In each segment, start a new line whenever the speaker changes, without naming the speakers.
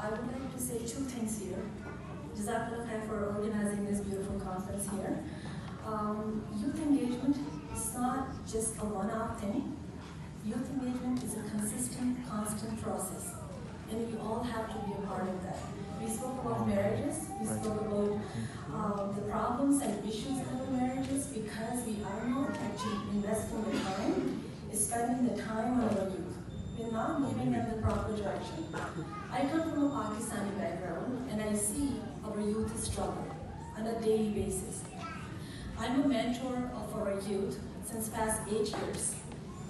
I would like to say two things here. JazakAllah Khair for organizing this beautiful conference here. Youth engagement is not just a one-off thing. Youth engagement is a consistent, constant process. And we all have to be a part of that. We spoke about marriages, we spoke about the problems and issues in our marriages because we are not actually investing the time, spending the time on our youth. We're not moving in the proper direction. I come from a Pakistani background and I see our youth struggle on a daily basis. I'm a mentor of our youth since past 8 years.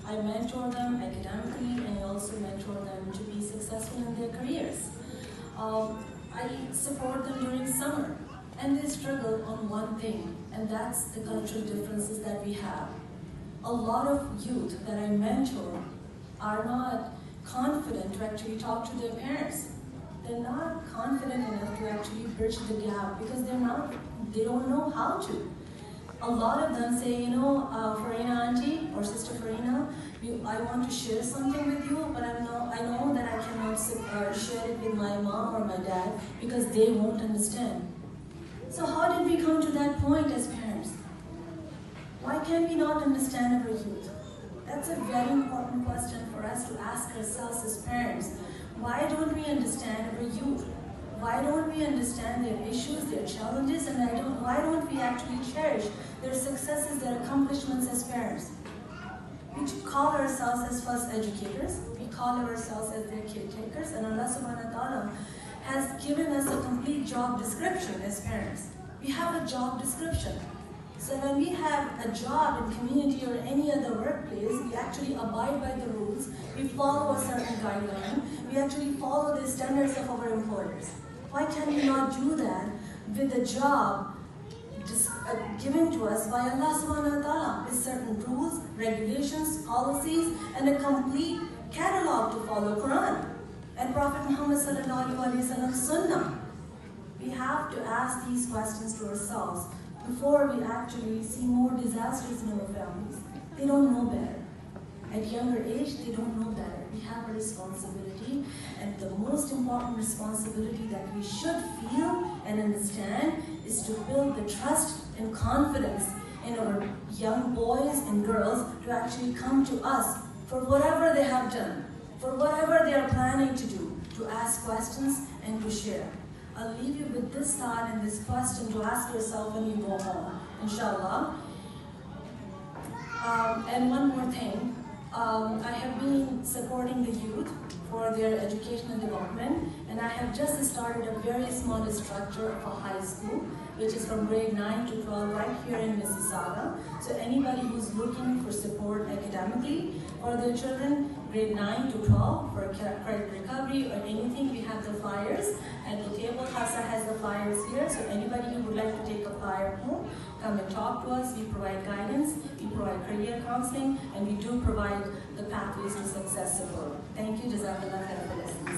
I mentor them academically and I also mentor them to be successful in their careers. I support them during summer and they struggle on one thing, and that's the cultural differences that we have. A lot of youth that I mentor are not confident to actually talk to their parents. They're not confident enough to actually bridge the gap because they don't know how to. A lot of them say, you know, Farina auntie or sister Farina, I want to share something with you, but I know that I cannot share it with my mom or my dad because they won't understand. So how did we come to that point as parents? Why can we not understand our youth? That's a very important question for us to ask ourselves as parents. Why don't we understand our youth? Why don't we understand their issues, their challenges, and why don't we actually cherish their successes, their accomplishments as parents? We call ourselves as first educators, we call ourselves as their caretakers, and Allah subhanahu wa ta'ala has given us a complete job description as parents. We have a job description. So when we have a job in community or any other workplace, we actually abide by the rules, we follow a certain guideline, we actually follow the standards of our employers. Why can we not do that with the job given to us by Allah subhanahu wa ta'ala with certain rules, regulations, policies, and a complete catalog to follow Quran and Prophet Muhammad sallallahu alaihi wasallam's sunnah? We have to ask these questions to ourselves before we actually see more disasters in our families. They don't know better. At younger age, they don't know better. We have a responsibility, and the most important responsibility that we should feel and understand is to build the trust and confidence in our young boys and girls to actually come to us for whatever they have done, for whatever they are planning to do, to ask questions and to share. I'll leave you with this thought and this question to ask yourself when you go home, inshallah. And one more thing. I have been supporting the youth for their education and development, and I have just started a very small structure of a high school, which is from grade 9 to 12 right here in Mississauga. So anybody who's looking for support academically for their children, grade 9 to 12 for credit recovery or anything, we have the flyers at the table. Hafsa has the flyers here, so anybody who would like to take a flyer home, come and talk to us. We provide guidance, we provide career counseling, and we do provide the pathways to success support. Thank you, JazakAllah Khair for listening.